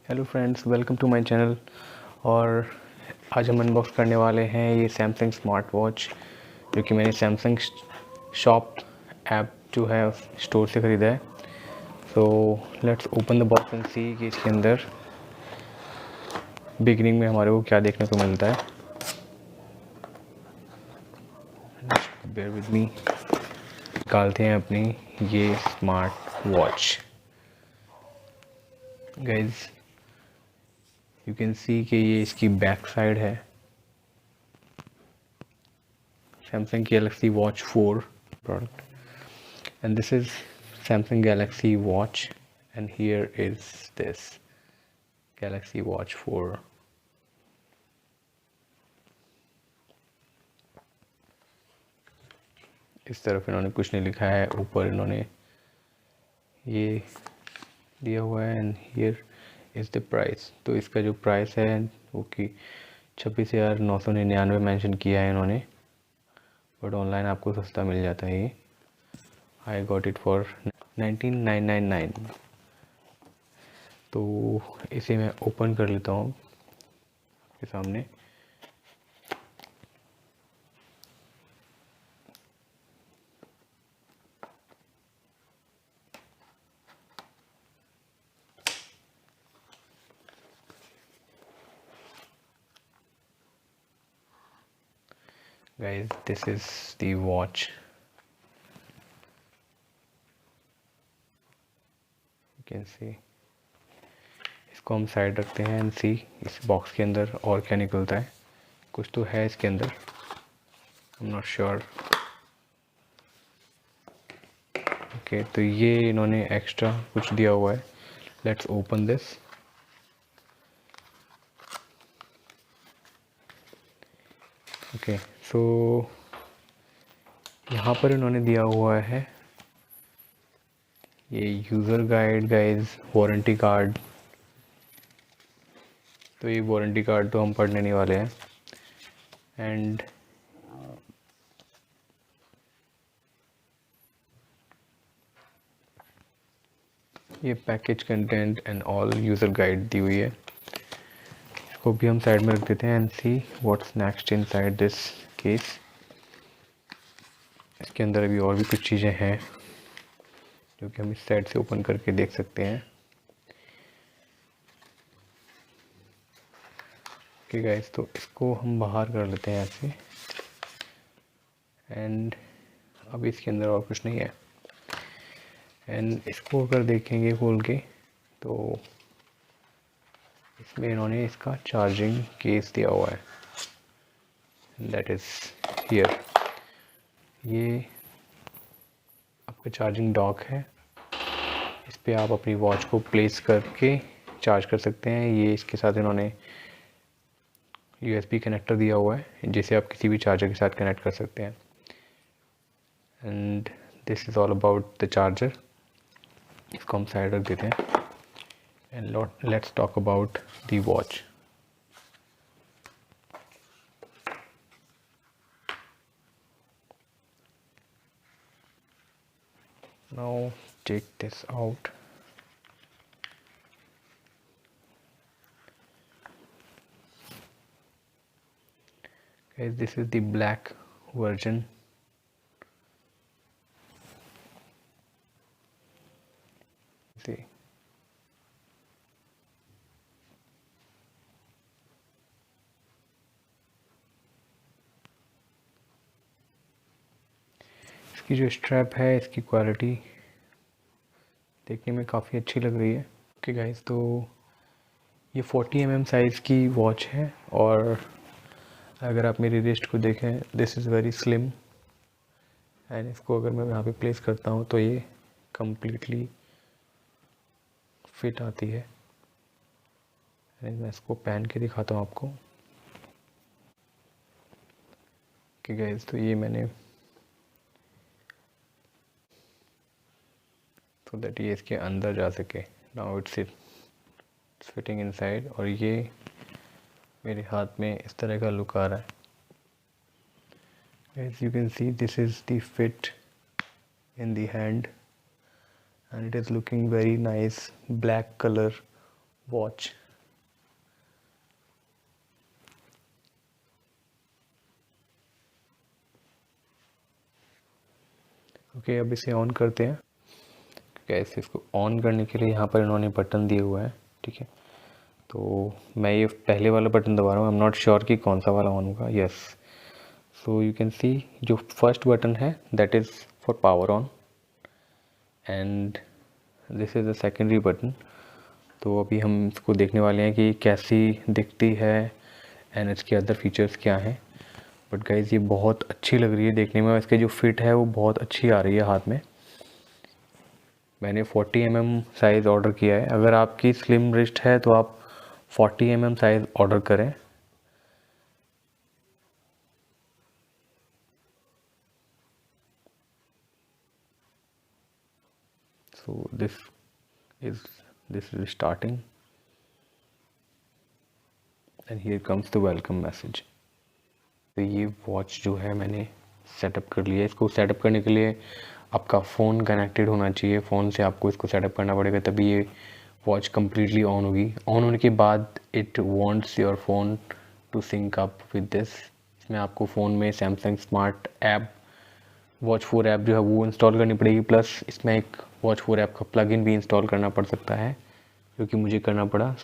Hello friends, welcome to my channel. और आज हम अनबॉक्स करने वाले हैं ये सैमसंग स्मार्ट वॉच, जो कि मैंने सैमसंग शॉप ऐप जो है स्टोर से ख़रीदा है। So let's open the box and see कि इसके अंदर बिगिनिंग में हमारे को क्या देखने को मिलता है। बेयर विद मी, निकालते हैं अपनी ये smart watch. Guys, you can see कि ये इसकी बैक साइड है। Samsung Galaxy Watch 4 product, and this is Samsung Galaxy Watch, and here is this Galaxy Watch 4. इस तरफ इन्होंने कुछ नहीं लिखा है, ऊपर इन्होंने ये दिया हुआ है and here is the price. तो इसका जो प्राइस है वो कि 26,999 मेंशन किया है इन्होंने, बट ऑनलाइन आपको सस्ता मिल जाता है ये। I got it for 19,999। तो इसे मैं ओपन कर लेता हूँ आपके सामने। Guys, this is the watch. You can see. इसको हम साइड रखते हैं एंड सी इस बॉक्स के अंदर और क्या निकलता है। कुछ तो है इसके अंदर, I am not sure. Okay, तो ये इन्होंने एक्स्ट्रा कुछ दिया हुआ है। Let's open this. ओके, सो यहाँ पर इन्होंने दिया हुआ है ये user guide, guys, warranty card. तो ये वारंटी कार्ड तो हम पढ़ने नहीं वाले हैं। एंड ये package content and all user guide दी हुई है। इसको भी हम साइड में रख देते हैं and see what's next inside this case. इसके अंदर अभी और भी कुछ चीज़ें हैं जो कि हम इस साइड से ओपन करके देख सकते हैं। ओके गाइस, तो इसको हम बाहर कर लेते हैं ऐसे। एंड अब इसके अंदर और कुछ नहीं है। एंड इसको अगर देखेंगे खोल के तो इसमें इन्होंने इसका चार्जिंग केस दिया हुआ है, दैट इज़ हियर। ये आपका चार्जिंग डॉक है, इस पर आप अपनी वॉच को प्लेस करके चार्ज कर सकते हैं। ये इसके साथ इन्होंने USB कनेक्टर दिया हुआ है जिसे आप किसी भी चार्जर के साथ कनेक्ट कर सकते हैं। And this is all about the charger. इसको हम साइड रख देते हैं and let's talk about the watch. Now take this out. Guys, this is the black version. See, इसकी जो स्ट्रैप है, इसकी क्वालिटी देखने में काफ़ी अच्छी लग रही है। ओके गाइस, तो ये 40 mm साइज़ की वॉच है और अगर आप मेरी रिस्ट को देखें, this is very slim. And इसको अगर मैं यहाँ पे प्लेस करता हूँ तो ये कम्प्लीटली फिट आती है। एंड मैं इसको पहन के दिखाता हूँ आपको। ओके गाइस, तो ये मैंने तो दैट ये इसके अंदर जा सके। नाउ इट्स फिटिंग इनसाइड, और ये मेरे हाथ में इस तरह का लुक आ रहा है। As you can see, this is the fit in the hand and it is looking very nice, black color watch. Okay, अब इसे ऑन करते हैं। कैसे इसको ऑन करने के लिए यहाँ पर इन्होंने बटन दिए हुआ है, ठीक है। तो मैं ये पहले वाला बटन दबा रहा हूँ, आई एम नॉट श्योर कि कौन सा वाला ऑन होगा। Yes, so you can see जो फर्स्ट बटन है that is for power on and this is the secondary button. तो अभी हम इसको देखने वाले हैं कि कैसी दिखती है एंड इसके अदर फीचर्स क्या हैं। बट गाइज़ ये बहुत अच्छी लग रही है देखने में, और इसके जो फिट है वो बहुत अच्छी आ रही है हाथ में। मैंने 40 mm साइज़ ऑर्डर किया है। अगर आपकी स्लिम रिस्ट है तो आप 40 mm साइज़ ऑर्डर करें। So this is starting and here comes the welcome message. तो ये वॉच जो है मैंने सेटअप कर लिया है। इसको सेटअप करने के लिए आपका फ़ोन कनेक्टेड होना चाहिए। फ़ोन से आपको इसको सेटअप करना पड़ेगा, तभी ये वॉच कम्प्लीटली ऑन होगी। ऑन होने के बाद it wants your phone to sync up with this. इसमें आपको फ़ोन में Samsung smart app watch 4 app जो है वो इंस्टॉल करनी पड़ेगी, प्लस इसमें एक वॉच 4 ऐप का प्लगइन भी इंस्टॉल करना पड़ सकता है, जो कि मुझे करना पड़ा।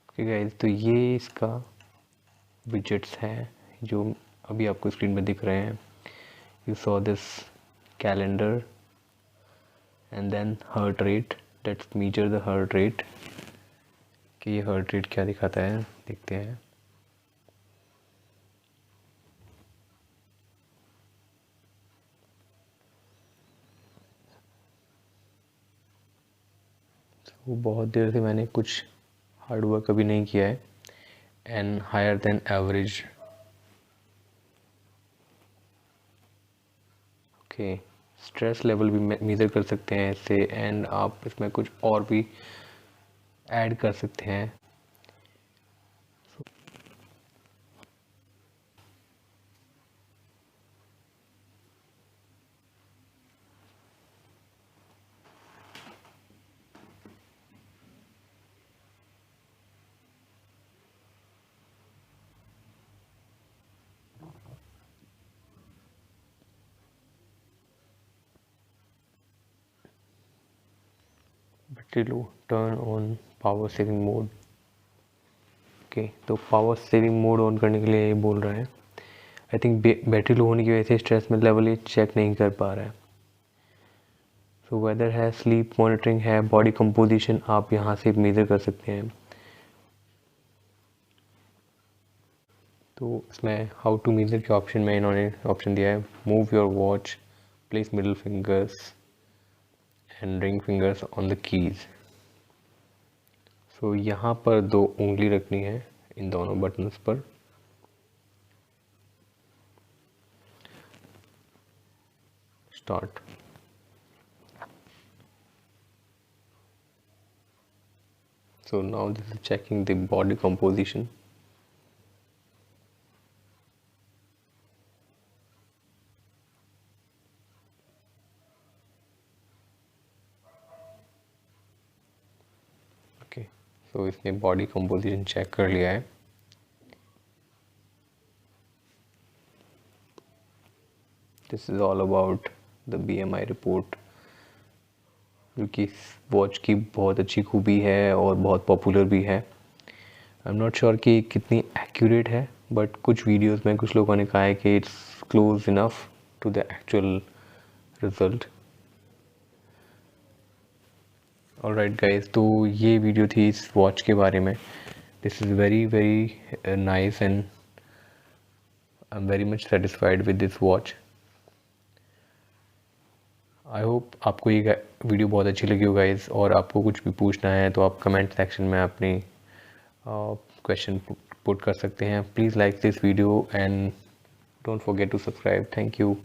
ओके गाइस, तो ये इसका विजेट्स हैं जो अभी आपको स्क्रीन में दिख रहे हैं। You saw this calendar and then heart rate, let's measure the heart rate कि ये हार्ट रेट क्या दिखाता है, देखते हैं। वो बहुत देर से मैंने कुछ हार्ड वर्क अभी नहीं किया है and higher than average. Okay, stress level भी मेज़र कर सकते हैं इससे, एंड आप इसमें कुछ और भी ऐड कर सकते हैं। Battery low, turn on power saving mode. Okay, तो पावर सेविंग मोड ऑन करने के लिए ये बोल रहा है। आई थिंक बैटरी लो होने की वजह से स्ट्रेस में लेवल ये चेक नहीं कर पा रहा है। सो वेदर है, स्लीप मॉनिटरिंग है, बॉडी कंपोजिशन आप यहाँ से मेज़र कर सकते हैं। तो इसमें हाउ टू मेज़र के ऑप्शन में इन्होंने ऑप्शन दिया है, move your watch, place middle fingers and ring fingers on the keys. So यहाँ पर 2 उंगली रखनी है इन दोनों बटन्स पर। Start. So now this is checking the body composition. Okay, so इसने body composition check कर लिया है। This is all about the BMI report, जो कि इस वॉच की बहुत अच्छी खूबी है और बहुत पॉपुलर भी है। आई एम नॉट श्योर कि कितनी एक्यूरेट है, बट कुछ वीडियोस में कुछ लोगों ने कहा है कि it's close enough to the actual result. Alright guys, तो ये वीडियो थी इस वॉच के बारे में। This is very very nice and I am very much satisfied with this watch. I hope आपको ये वीडियो बहुत अच्छी लगी हो गाइस, और आपको कुछ भी पूछना है तो आप कमेंट सेक्शन में अपनी क्वेश्चन पुट कर सकते हैं। Please like this video and don't forget to subscribe. Thank you.